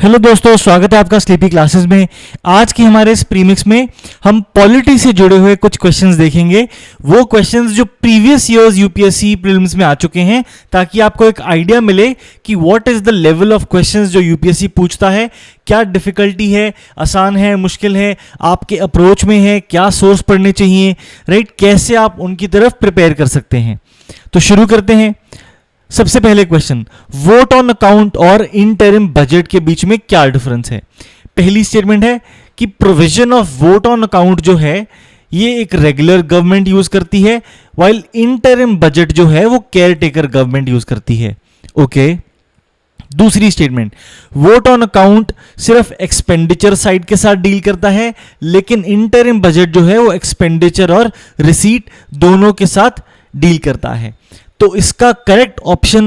Hello दोस्तों, स्वागत है आपका स्लीपी क्लासेस में। आज की हमारे इस प्रीमिक्स में हम पॉलिटी से जुड़े हुए कुछ क्वेश्चंस देखेंगे। वो क्वेश्चंस जो प्रीवियस ईयर्स यूपीएससी प्रीलिम्स में आ चुके हैं, ताकि आपको एक आइडिया मिले कि what is the level of questions जो यूपीएससी पूछता है, क्या डिफिकल्टी है, आसान है, मुश्किल है, आपके अप्रोच में है, क्या सोर्स पढ़ने चाहिए, राइट, कैसे आप उनकी तरफ प्रिपेयर कर सकते हैं। तो शुरू करते हैं। सबसे पहले क्वेश्चन, वोट ऑन अकाउंट और इंटरिम बजट के बीच में क्या डिफरेंस है। पहली स्टेटमेंट है कि provision of vote on account जो है ये एक रेगुलर गवर्नमेंट यूज करती है, वाइल इंटरिम बजट जो है वो केयर टेकर गवर्नमेंट यूज करती है। ओके। दूसरी स्टेटमेंट, वोट ऑन अकाउंट सिर्फ एक्सपेंडिचर साइड के साथ डील करता है, लेकिन इंटरिम बजट जो है वो एक्सपेंडिचर और रिसीट दोनों के साथ डील करता है। तो इसका करेक्ट ऑप्शन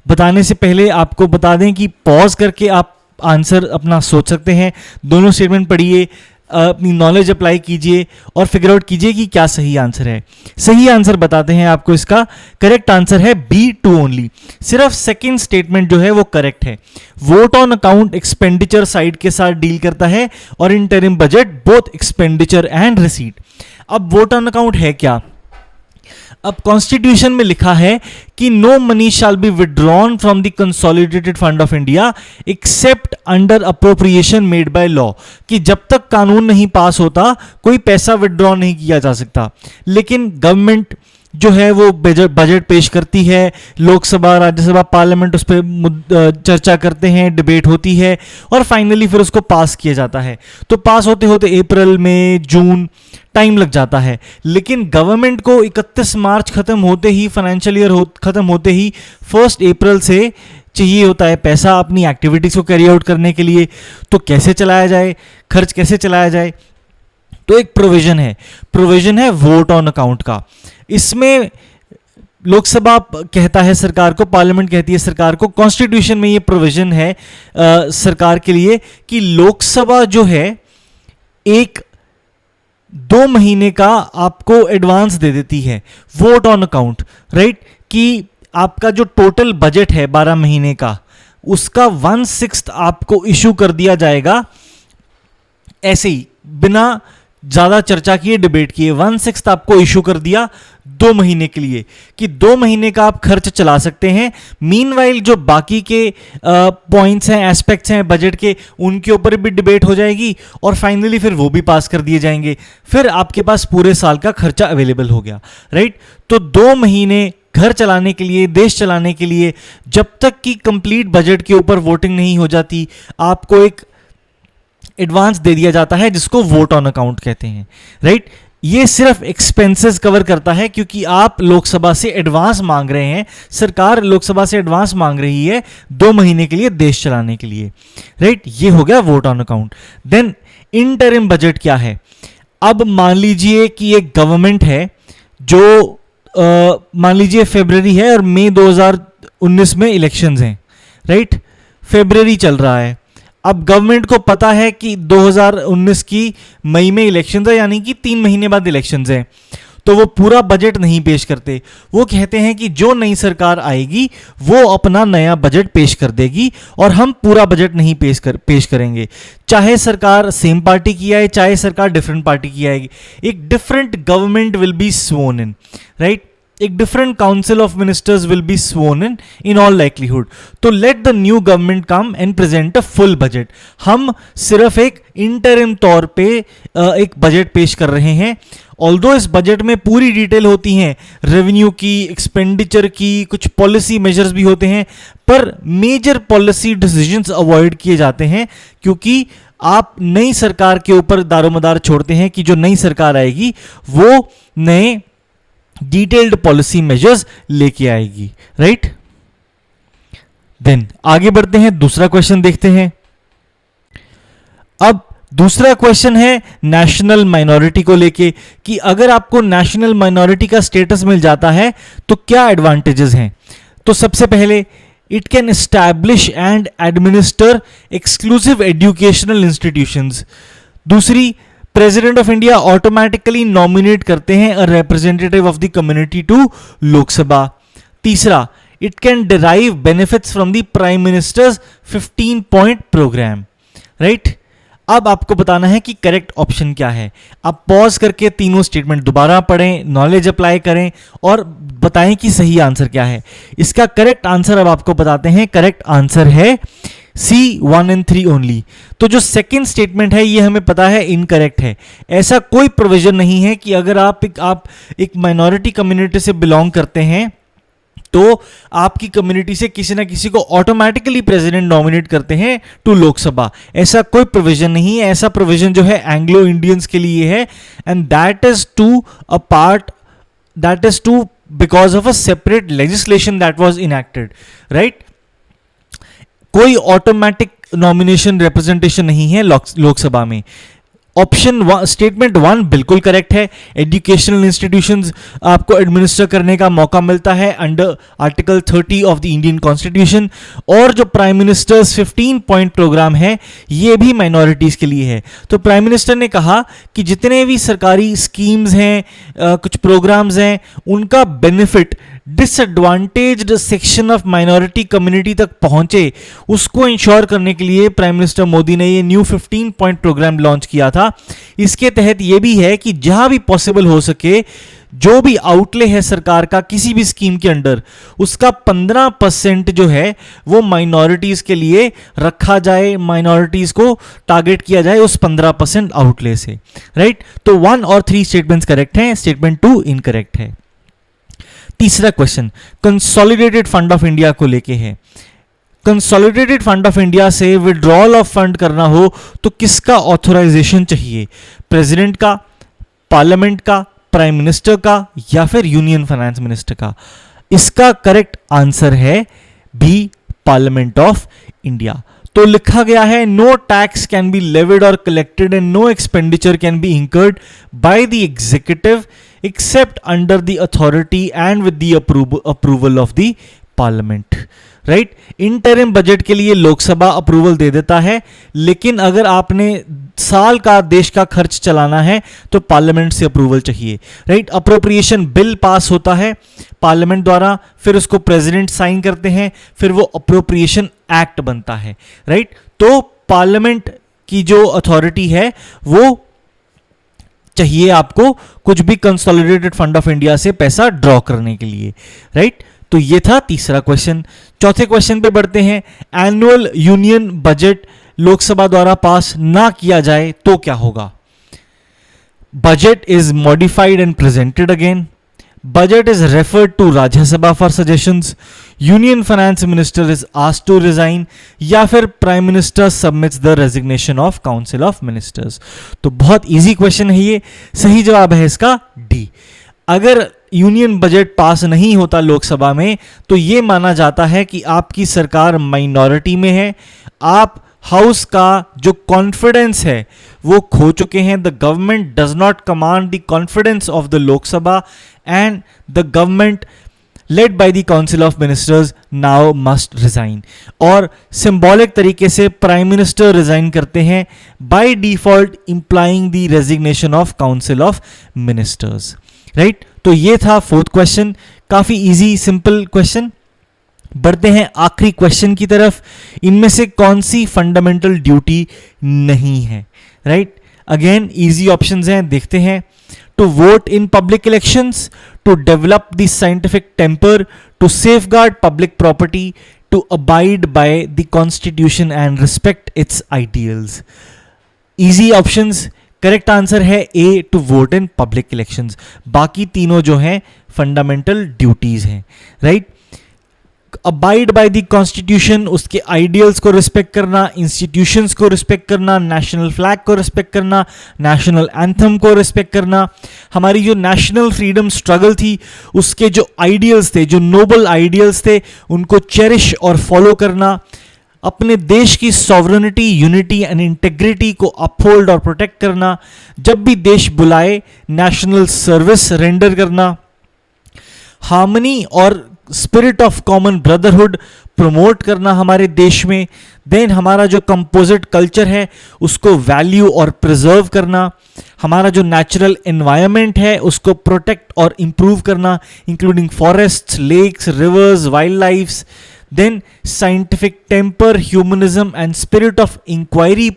बताने से पहले आपको बता दें कि पॉज करके आप आंसर अपना सोच सकते हैं। दोनों स्टेटमेंट पढ़िए, अपनी नॉलेज अप्लाई कीजिए और फिगर आउट कीजिए कि क्या सही आंसर है। सही आंसर बताते हैं आपको, इसका करेक्ट आंसर है B2 ओनली। सिर्फ सेकंड स्टेटमेंट जो है वो करेक्ट है। Vote on account expenditure side के साथ डील करता है और interim budget both expenditure and receipt. अब वोट ऑन अकाउंट है क्या? अब कॉन्स्टिट्यूशन में लिखा है कि no money shall be withdrawn from the consolidated fund of India except under appropriation made by law, कि जब तक कानून नहीं पास होता कोई पैसा विड्रॉ नहीं किया जा सकता। लेकिन गवर्नमेंट जो है वो बजट पेश करती है, लोकसभा, राज्यसभा, पार्लियामेंट उस पर चर्चा करते हैं, डिबेट होती है और फाइनली फिर उसको पास किया जाता है। तो पास होते होते अप्रैल में, जून टाइम लग जाता है। लेकिन गवर्नमेंट को 31 मार्च खत्म होते ही, फाइनेंशियल ईयर खत्म होते ही 1 अप्रैल से चाहिए होता है पैसा अपनी एक्टिविटीज को कैरी आउट करने के लिए। तो कैसे चलाया जाए, खर्च कैसे चलाया जाए? तो एक प्रोविजन है वोट ऑन अकाउंट का। इसमें लोकसभा कहता है सरकार को, पार्लियामेंट कहती है सरकार को, कॉन्स्टिट्यूशन में ये प्रोविजन है सरकार के लिए कि लोकसभा जो है 2 महीने का आपको एडवांस दे देती है वोट ऑन अकाउंट, राइट, कि आपका जो टोटल बजट है 12 महीने का, उसका 1/6 आपको इशू कर दिया जाएगा ऐसे ही, बिना ज्यादा चर्चा किए, डिबेट किए। 1/6 आपको इशू कर दिया 2 महीने के लिए कि 2 महीने का आप खर्च चला सकते हैं। मीनवाइल जो बाकी के पॉइंट्स हैं, एस्पेक्ट्स हैं बजट के, उनके ऊपर भी डिबेट हो जाएगी और फाइनली फिर वो भी पास कर दिए जाएंगे। फिर आपके पास पूरे साल का खर्चा अवेलेबल हो गया, राइट। तो 2 महीने घर चलाने के लिए, देश चलाने के लिए, जब तक कि कंप्लीट बजट के ऊपर वोटिंग नहीं हो जाती, आपको एक एडवांस दे दिया जाता है जिसको वोट ऑन अकाउंट कहते हैं, राइट। ये सिर्फ एक्सपेंसेस कवर करता है क्योंकि आप लोकसभा से एडवांस मांग रहे हैं, सरकार लोकसभा से एडवांस मांग रही है 2 महीने के लिए देश चलाने के लिए, राइट। ये हो गया vote on account. Then interim budget क्या है? अब मान लीजिए कि एक गवर्नमेंट है जो मान लीजिए फरवरी है और मई 2019 में इलेक्शंस हैं, राइट। फरवरी चल रहा है। अब गवर्नमेंट को पता है कि 2019 की मई में इलेक्शंस है, यानी कि 3 महीने बाद इलेक्शंस हैं, तो वो पूरा बजट नहीं पेश करते। वो कहते हैं कि जो नई सरकार आएगी वो अपना नया बजट पेश कर देगी और हम पूरा बजट नहीं पेश करेंगे, चाहे सरकार सेम पार्टी की आए, चाहे सरकार डिफरेंट पार्टी की आएगी। एक different government will be sworn in, right. एक different council of ministers will be sworn in all likelihood. तो let the new government come and present a full budget. हम सिर्फ एक इंटरिम तौर पे एक बजट पेश कर रहे हैं। ऑल्दो इस बजट में पूरी डिटेल होती हैं, रेवेन्यू की, एक्सपेंडिचर की, कुछ पॉलिसी मेजर्स भी होते हैं, पर मेजर पॉलिसी डिसीजंस अवॉइड किए जाते हैं क्योंकि आप नई सरकार के ऊपर दारोमदार छोड़ते हैं कि जो नई सरकार आएगी वो नए डिटेल्ड पॉलिसी मेजर्स लेके आएगी, राइट। देन आगे बढ़ते हैं, दूसरा क्वेश्चन देखते हैं। अब दूसरा क्वेश्चन है नेशनल माइनॉरिटी को लेके कि अगर आपको नेशनल माइनॉरिटी का स्टेटस मिल जाता है तो क्या एडवांटेजेस हैं। तो सबसे पहले, it can establish and administer exclusive educational institutions. दूसरी, president of India automatically nominate करते हैं a representative of the community to Lok Sabha. तीसरा, it can derive benefits from the prime minister's 15 point programme, right. अब आपको बताना है कि करेक्ट ऑप्शन क्या है। आप पॉज करके तीनों स्टेटमेंट दोबारा पढ़ें, नॉलेज अप्लाई करें और बताएं कि सही आंसर क्या है। इसका करेक्ट आंसर अब आपको बताते हैं। करेक्ट आंसर है C 1 and 3 ओनली। तो जो सेकंड स्टेटमेंट है ये हमें पता है इनकरेक्ट है। ऐसा कोई प्रोविजन नहीं है कि अगर आप एक माइनॉरिटी कम्युनिटी से बिलोंग करते हैं तो आपकी कम्युनिटी से किसी ना किसी को ऑटोमेटिकली प्रेसिडेंट नॉमिनेट करते हैं टू लोकसभा। ऐसा कोई प्रोविजन नहीं है। ऐसा प्रोविजन जो है एंग्लो इंडियंस के लिए है, and that is to because of a separate legislation that was enacted, right. कोई ऑटोमेटिक नॉमिनेशन रिप्रेजेंटेशन नहीं है लोकसभा में। ऑप्शन स्टेटमेंट 1 बिल्कुल करेक्ट है। एजुकेशनल इंस्टीट्यूशंस आपको एडमिनिस्टर करने का मौका मिलता है under article 30 of the Indian constitution. और जो प्राइम मिनिस्टर्स 15 पॉइंट प्रोग्राम है ये भी माइनॉरिटीज के लिए है। तो प्राइम मिनिस्टर ने कहा कि जितने भी सरकारी स्कीम्स हैं, कुछ प्रोग्राम्स हैं, उनका benefit disadvantaged section of minority community तक पहुंचे, उसको इंश्योर करने के लिए प्राइम मिनिस्टर मोदी ने ये न्यू 15 पॉइंट प्रोग्राम लॉन्च किया था। इसके तहत ये भी है कि जहां भी पॉसिबल हो सके जो भी आउटले है सरकार का किसी भी स्कीम के अंडर, उसका 15% जो है वो माइनॉरिटीज के लिए रखा जाए, माइनॉरिटीज को टारगेट किया जाए उस 15% आउटले से, राइट। तो 1 और 3 स्टेटमेंट्स करेक्ट हैं, स्टेटमेंट 2 इनकरेक्ट है। तीसरा question consolidated fund of India को लेके है। कंसोलिडेटेड फंड ऑफ इंडिया से विड्रॉल ऑफ फंड करना हो तो किसका ऑथराइजेशन चाहिए? प्रेसिडेंट का, पार्लियामेंट का, प्राइम मिनिस्टर का या फिर यूनियन फाइनेंस मिनिस्टर का? इसका करेक्ट आंसर है बी, पार्लियामेंट ऑफ इंडिया। तो लिखा गया है no tax can be levied और collected and no expenditure can be incurred by the executive except under the authority and with the approval of the parliament, right। Interim budget के लिए Lok Sabha approval दे देता है, लेकिन अगर आपने साल का देश का खर्च चलाना है तो पार्लियामेंट से अप्रूवल चाहिए, राइट। अप्रोप्रिएशन बिल पास होता है पार्लियामेंट द्वारा, फिर उसको प्रेसिडेंट साइन करते हैं, फिर वो अप्रोप्रिएशन एक्ट बनता है, राइट। तो पार्लियामेंट की जो अथॉरिटी है वो चाहिए आपको कुछ भी कंसोलिडेटेड फंड ऑफ इंडिया से पैसा ड्रॉ करने के लिए, राइट। तो ये था तीसरा क्वेश्चन। चौथे क्वेश्चन पे बढ़ते हैं। एनुअल यूनियन बजट लोकसभा द्वारा पास ना किया जाए तो क्या होगा? Budget is modified and presented again, budget is referred to Rajya Sabha for suggestions, Union Finance Minister is asked to resign या फिर Prime Minister submits the resignation of Council of Ministers। तो बहुत इजी क्वेश्चन है ये, सही जवाब है इसका डी। अगर यूनियन बजट पास नहीं होता लोकसभा में तो ये माना जाता है कि आपकी सरकार माइनॉरिटी में है, आप हाउस का जो कॉन्फिडेंस है वो खो चुके हैं। The government does not command the confidence of the Lok Sabha and the government led by the council of ministers now must resign. और सिंबॉलिक तरीके से प्राइम मिनिस्टर रिजाइन करते हैं by default, implying the resignation of council of ministers, right. तो ये था fourth question, काफी easy simple question. बढ़ते हैं आखिरी क्वेश्चन की तरफ। इनमें से कौन सी फंडामेंटल ड्यूटी नहीं है, राइट। अगेन इजी ऑप्शंस हैं, देखते हैं। To vote in public elections, to develop the scientific temper, to safeguard public property, to abide by the constitution and respect its ideals. Easy options, correct answer है A, to vote in public elections. बाकी तीनों जो हैं fundamental duties हैं, right. Abide by the constitution, उसके ideals को respect करना, institutions को रिस्पेक्ट करना, नेशनल फ्लैग को रिस्पेक्ट करना, नेशनल एंथम को रिस्पेक्ट करना, हमारी जो नेशनल फ्रीडम स्ट्रगल थी उसके जो आइडियल्स थे, जो नोबल आइडियल्स थे, उनको चेरिश और फॉलो करना, अपने देश की सॉवरेनिटी, यूनिटी एंड इंटेग्रिटी को अपहोल्ड और प्रोटेक्ट करना, जब भी देश बुलाए नेशनल सर्विस रेंडर करना, हार्मनी और spirit of common brotherhood promote करना हमारे देश में, देन हमारा जो कंपोजिट कल्चर है उसको वैल्यू और प्रिजर्व करना, हमारा जो नेचुरल एनवायरनमेंट है उसको प्रोटेक्ट और इम्प्रूव करना, including forests, lakes, rivers, wild lifes, then scientific temper, humanism and spirit of inquiry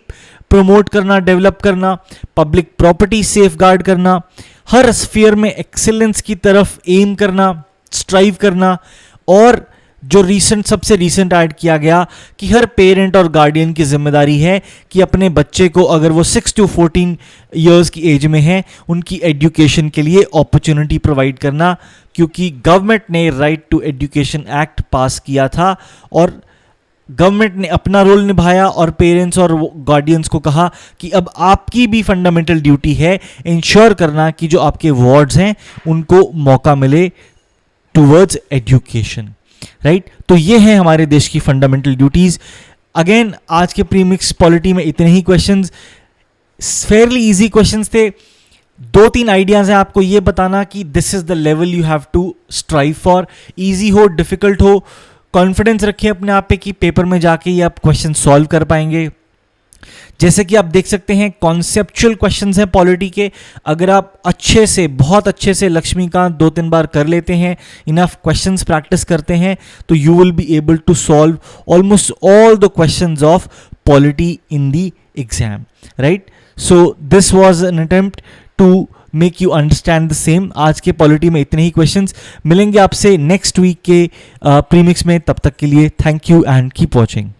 promote करना, डेवलप करना, पब्लिक प्रॉपर्टी सेफगार्ड करना, हर स्फीयर में एक्सेलेंस की तरफ एम करना, स्ट्राइव करना, और जो सबसे रीसेंट ऐड किया गया कि हर पेरेंट और गार्डियन की जिम्मेदारी है कि अपने बच्चे को, अगर वो 6 to 14 इयर्स की एज में है, उनकी एजुकेशन के लिए अपॉर्चुनिटी प्रोवाइड करना, क्योंकि गवर्नमेंट ने right to education act pass किया था और गवर्नमेंट ने अपना रोल निभाया और पेरेंट्स और गार्डियंस को कहा कि अब आपकी भी फंडामेंटल ड्यूटी है इंश्योर करना कि जो आपके वार्ड्स हैं उनको मौका मिले टूवर्ड्स एजुकेशन, राइट। तो ये है हमारे देश की फंडामेंटल ड्यूटीज। अगेन आज के प्रीमिक्स पॉलिटी में इतने ही क्वेश्चंस, फेयरली इजी क्वेश्चंस थे। 2-3 आइडियाज हैं आपको ये बताना कि this is the level you have to strive for, easy हो डिफिकल्ट हो, कॉन्फिडेंस रखिए अपने आप पे कि पेपर में जाके ये आप क्वेश्चन सॉल्व कर पाएंगे। जैसे कि आप देख सकते हैं कॉन्सेप्चुअल क्वेश्चंस हैं पॉलिटी के, अगर आप अच्छे से, बहुत अच्छे से लक्ष्मीकांत 2-3 बार कर लेते हैं, इनफ क्वेश्चंस प्रैक्टिस करते हैं, तो you will be able to solve almost all the questions of polity in the exam, right. So this was an attempt to make you understand the same. आज के पॉलिटी में इतने ही questions. मिलेंगे आपसे नेक्स्ट वीक के premix में, तब तक के लिए thank you and keep watching.